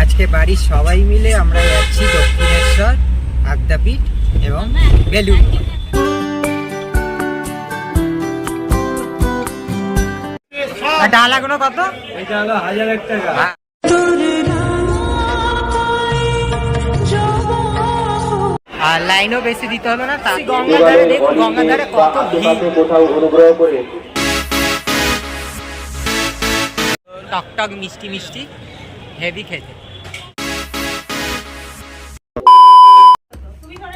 আজকে বাড়ির সবাই মিলে আমরা যাচ্ছি দক্ষিণেশ্বর, আদ্যাপীঠ এবং বেলুড় মঠ। ডালাগুলো কত? এটা হলো 1000 টাকা। আর লাইনও বেশি দিতে হলো না। গঙ্গার ধারে দেখুন, গঙ্গার ধারে কত কোথাও অনুগ্রহ করে টকটক মিষ্টি মিষ্টি হেভি খেতে।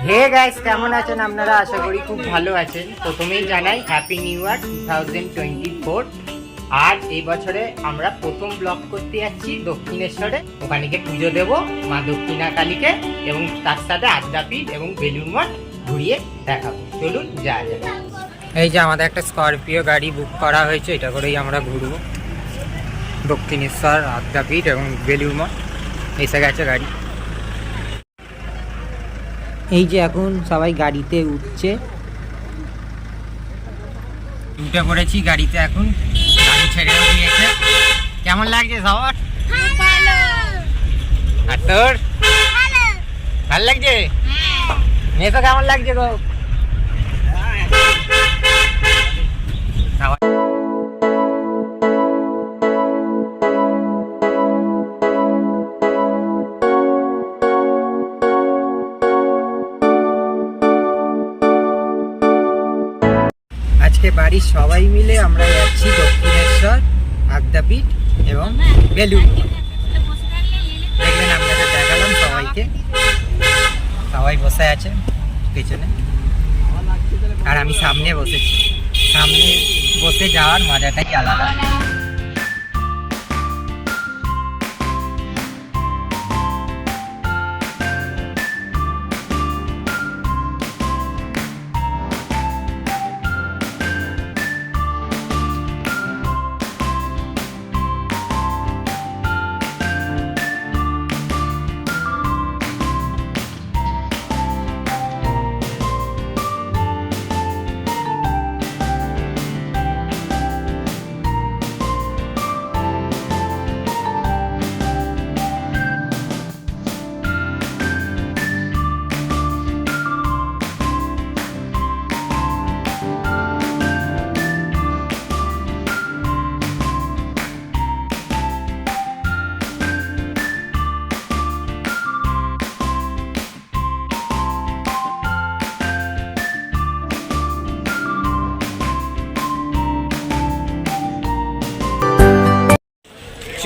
হে গাইস, কেমন আছেন আপনারা? আশা করি খুব ভালো আছেন। প্রথমেই জানাই হ্যাপি নিউ ইয়ার 2024। আর এই বছরে আমরা প্রথম ব্লগ করতে যাচ্ছি দক্ষিণেশ্বরে। ওখানে গিয়ে পুজো দেবো মা দক্ষিণা কালীকে এবং তার সাথে আদ্যাপীঠ এবং বেলুড় মঠ ঘুরিয়ে দেখাবো। চলুন যাওয়া যাবে। এই যে আমাদের একটা স্করপিও গাড়ি বুক করা হয়েছে, এটা করেই আমরা ঘুরবো দক্ষিণেশ্বর, আদ্যাপীঠ এবং বেলুড় মঠ। এসে গেছে গাড়ি। এই যে এখন সবাই গাড়িতে উঠছে, উঠে পড়েছি গাড়িতে। এখন গাড়ি ছেড়েও দিয়েছে। কেমন লাগছে সবার? আর তোর ভালো লাগছে? মেয়ে তো কেমন লাগছে গো? আজকে বাড়ির সবাই মিলে আমরা যাচ্ছি দক্ষিণেশ্বর, আদ্যাপীঠ এবং বেলুড় মঠ। দেখলেন, আপনাদের দেখালাম সবাইকে। সবাই বসে আছে পেছনে আর আমি সামনে বসেছি। সামনে বসে যাওয়ার মজাটাই আলাদা।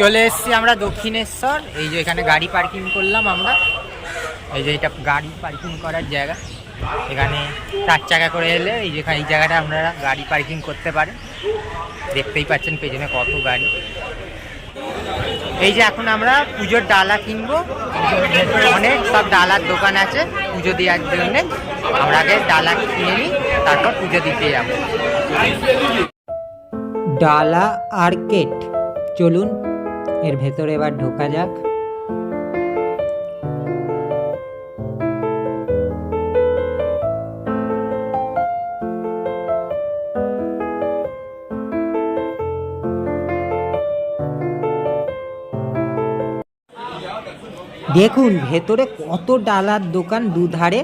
চলে এসেছি আমরা দক্ষিণেশ্বর। এই যে এখানে গাড়ি পার্কিং করলাম আমরা। এই যে এটা গাড়ি পার্কিং করার জায়গা। এখানে 4 চাকা করে এলে এই জায়গাটা আপনারা গাড়ি পার্কিং করতে পারেন। দেখতেই পাচ্ছেন পেছনে কত গাড়ি। এই যে এখন আমরা পুজোর ডালা কিনবো। অনেক সব ডালার দোকান আছে পুজো দেওয়ার জন্য। আমরা আগে ডালা কিনে নিই, তারপর পুজো দিতে যাবো। ডালা আর্কেড, চলুন এর ভেতরে এবার ঢোকা যাক। দেখুন ভেতরে কত ডালার দোকান দুধারে,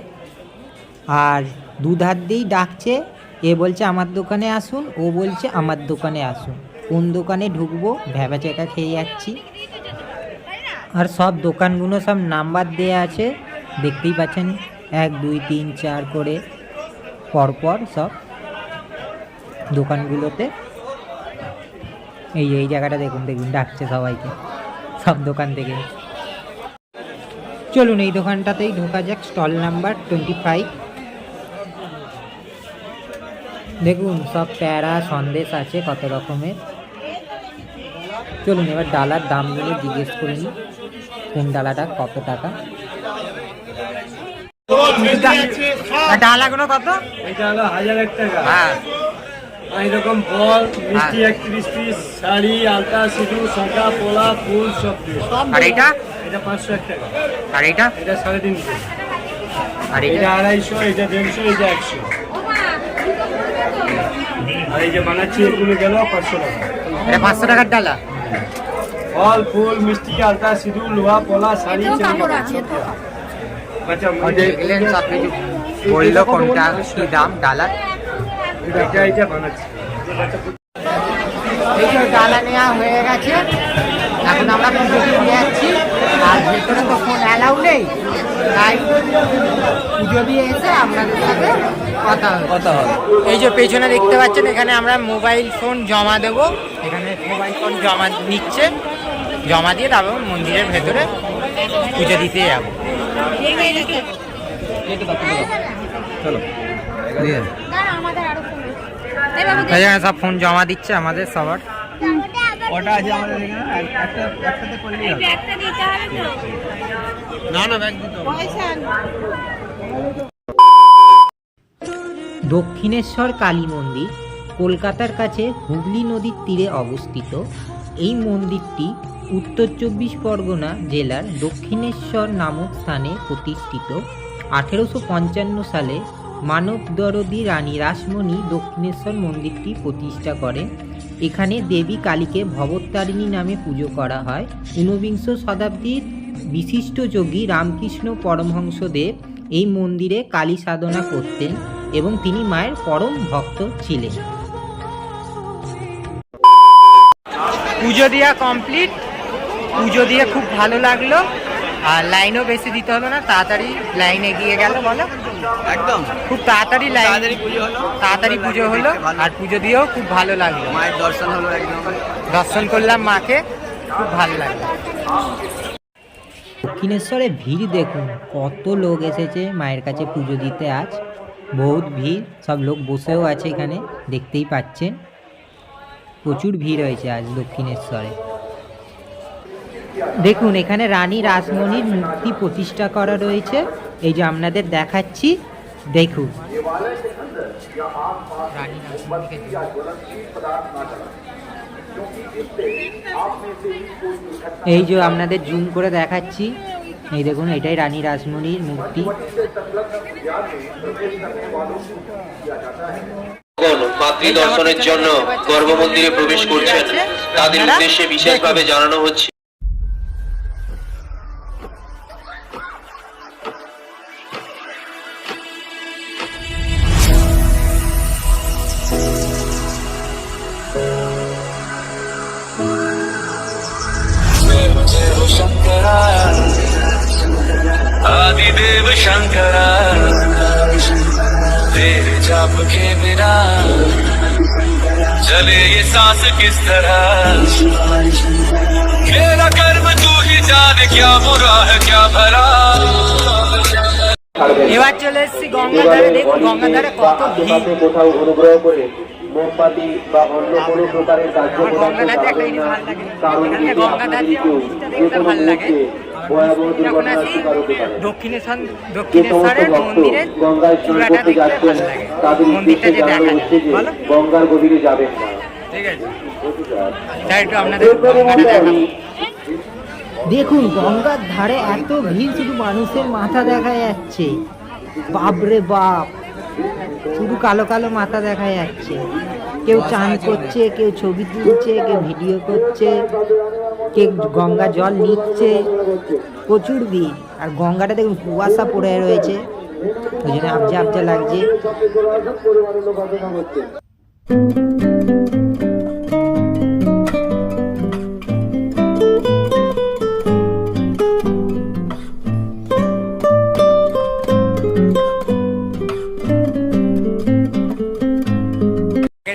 আর দুধার দিয়েই ডাকছে। এ বলছে আমার দোকানে আসুন, ও বলছে আমার দোকানে আসুন। কোন দোকানে ঢুকবো ভ্যাবাচেকা খেয়ে যাচ্ছি। আর সব দোকানগুলো সব নাম্বার দেয়া আছে, দেখতেই পাচ্ছেন 1 2 3 4 করে পরপর সব দোকানগুলোতে। এই জায়গাটা দেখুন ডাকছে সবাইকে সব দোকান থেকে। চলুন এই দোকানটাতেই ঢোকা যাক। Stall number 25। দেখুন সব প্যারা সন্দেশ আছে কত রকমের। চলুন এবার ডালার দামগুলো জিজ্ঞেস করে নিই, কোন ডালাটা কত টাকা। ডালাগুলো কত? এটা হলো 1000 টাকা। হ্যাঁ, এরকম বল, মিষ্টি 31 পিস, শাড়ি, আলতা, সিঁদুর, শঙ্খা, পোলা, ফুল সব দিয়ে। আর এটা? এটা 500 টাকা। আর এটা? এটা 350। আর এটা এটা? 250, এটা 150, এটা 100। আর এই যে বানাচ্ছি এগুলো গেল 500 টাকা। এটা 500 টাকার ডালা। ফল ফুল মিষ্টি আলতা সিঁদুর লোহা পলা শাড়ি দেখলেন সব কিছু বললো কোনটা কি দাম ডালা। এটা বানাচ্ছি। এই যে ডালা নেওয়া হয়ে গেছে, এখন আমরা পুজো দিতে যাচ্ছি। আর ভেতরে তো ফোন অ্যালাউ নেই, তাই পুজো দিয়ে এসে আপনাদের সাথে কথা হবে। এই যে পেছনে দেখতে পাচ্ছেন, এখানে আমরা মোবাইল ফোন জমা দেব। এখানে মোবাইল ফোন জমা নিচ্ছে, জমা দিয়ে তারপর মন্দিরের ভেতরে পুজো দিতে যাবো। সব ফোন জমা দিচ্ছে আমাদের সবার। কটা আছে আমাদের এখানে? একটাতে করলেই হবে। না ব্যাগ দিতে হবে। দক্ষিণেশ্বর কালী মন্দির কলকাতার কাছে হুগলি নদীর তীরে অবস্থিত। এই মন্দিরটি উত্তর 24 পরগনা জেলার দক্ষিণেশ্বর নামক স্থানে প্রতিষ্ঠিত। 1855 সালে মানবদরদী রানী রাসমণি দক্ষিণেশ্বর মন্দিরটি প্রতিষ্ঠা করেন। এখানে দেবী কালীকে ভবতারিণী নামে পুজো করা হয়। 19বিংশ শতাব্দীর বিশিষ্ট যোগী রামকৃষ্ণ পরমহংসদেব এই মন্দিরে কালী সাধনা করতেন এবং তিনি মায়ের পরম ভক্ত ছিলেন। পুজো দেওয়া কমপ্লিট, পুজো দিয়ে খুব ভালো লাগলো। আর লাইনও বেশি দিতে হলো না, তাড়াতাড়ি লাইন এগিয়ে গেল। বলো, একদম খুব তাড়াতাড়ি তাড়াতাড়ি পুজো হলো। আর পুজো দিয়েও খুব ভালো লাগলো, মায়ের দর্শন হলো, একদম দর্শন করলাম মাকে, খুব ভালো লাগলো। দক্ষিণেশ্বরে ভিড় দেখুন, কত লোক এসেছে মায়ের কাছে পুজো দিতে। আজ বহুত ভিড়, সব লোক বসেও আছে এখানে, দেখতেই পাচ্ছেন প্রচুর ভিড় হয়েছে আজ দক্ষিণেশ্বরে। দেখুন এখানে রানী রাসমণির মূর্তি প্রতিষ্ঠা করা রয়েছে, এই যে আপনাদের দেখাচ্ছি, দেখুন রানী রাসমণিকে। এই যে আপনাদের জুম করে দেখাচ্ছি, এই দেখুন এটাই রানী রাসমণির মূর্তি। মাতৃ দর্শনের জন্য গর্ভমন্দিরে প্রবেশ করছেন, তাদের উদ্দেশ্যে বিশেষভাবে জানানো হচ্ছে। आदिदेव शंकरा तेरे जाप के बिना चले ये सांस किस तरह, मेरा कर्म तू ही जाने, क्या बुरा है क्या भला। এবার চলে এসেছি গঙ্গাধারে। দেখুন গঙ্গাধারে কত ভিড়। কোথাও অনুগ্রহ করে মোমবাতি বা অন্য কোনো প্রকারের গঙ্গাধারে একটা জিনিস ভালো লাগে, এখানে গঙ্গাধারে জিনিসটা দেখতে ভালো লাগে। যখন আসি দক্ষিণেশ্বরের মন্দিরের চূড়াটা দেখতে ভালো লাগে, মন্দিরটা যে দেখা যায়। বলো, গঙ্গার গভীরে যাবেন না। ঠিক আছে, তাই একটু আপনাদের গঙ্গাটা দেখাবো। দেখুন গঙ্গার ধারে এত ভিড়, শুধু মানুষের মাথা দেখা যাচ্ছে। বাপরে বাপ, শুধু কালো কালো মাথা দেখা যাচ্ছে। কেউ চান করছে, কেউ ছবি তুলছে, কেউ ভিডিও করছে, কেউ গঙ্গা জল নিচ্ছে। প্রচুর ভিড়। আর গঙ্গাটা দেখুন কুয়াশা পড়ে রয়েছে, ওই জন্য আবজা আবজা লাগছে।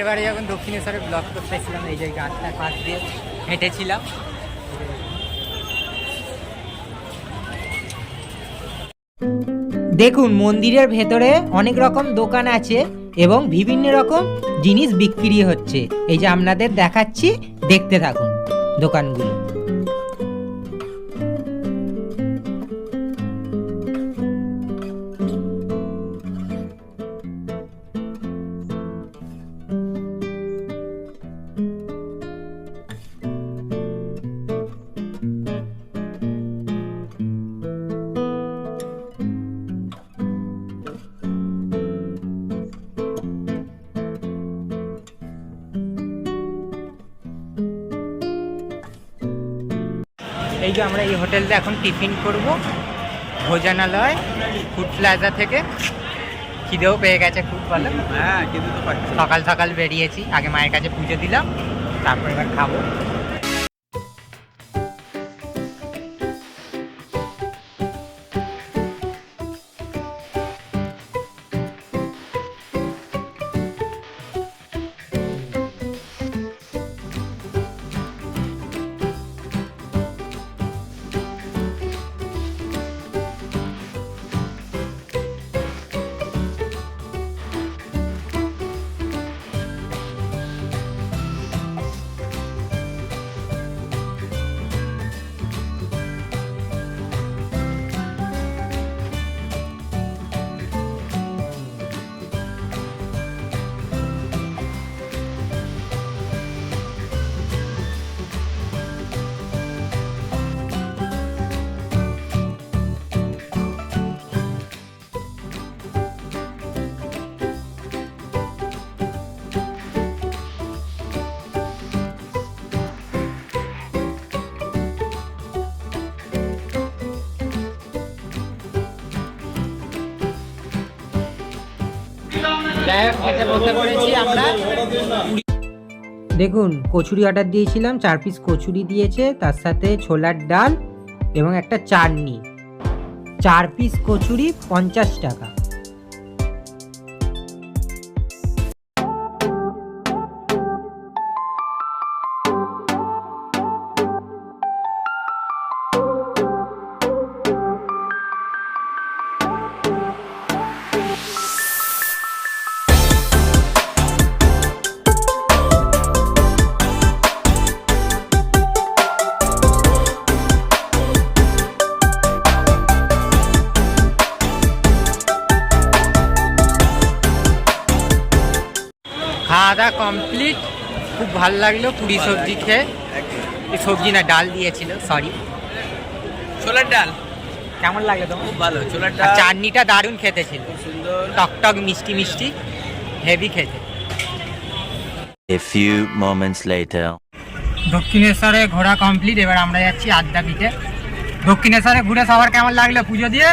এবারে যখন দক্ষিণেশ্বরে ব্লগ করতে এসেছিলাম, এই যে গাছটার পাশ দিয়ে হেঁটেছিলাম। দেখুন মন্দিরের ভেতরে অনেক রকম দোকান আছে এবং বিভিন্ন রকম জিনিস বিক্রি হচ্ছে। এই যে আপনাদের দেখাচ্ছি, দেখতে থাকুন দোকানগুলো। এই যে আমরা এই হোটেলটা এখন টিফিন করব ভোজনালয় ফুড প্লাজা থেকে। খিদেও পেয়ে গেছে খুব ভালো। হ্যাঁ কিন্তু তো পাচ্ছি সকাল সকাল বেরিয়েছি, আগে মায়ের কাছে পুজো দিলাম, তারপর এবার খাবো। দেখুন কচুরি অর্ডার দিয়েছিলাম, 4 পিস কচুরি দিয়েছে, তার সাথে ছোলার ডাল এবং একটা চাটনি। 4 পিস কচুরি 50 টাকা। খাওয়া দাওয়া কমপ্লিট, খুব ভালো লাগলো পুরি সবজি খেয়ে। এই সবজি না ডাল দিয়েছিল, সরি ছোলার ডাল কেমন লাগলো তোমার? খুব ভালো ছোলার আর ডাল চাটনিটা দারুণ খেতে ছিল, সুন্দর টকটক মিষ্টি মিষ্টি, হেভি খেতে। A few moments later. দক্ষিণেশ্বরে ঘোরা কমপ্লিট, এবার আমরা যাচ্ছি আদ্যাপীঠে। দক্ষিণেশ্বরে ঘুরে সবার কেমন লাগলো পুজো দিয়ে?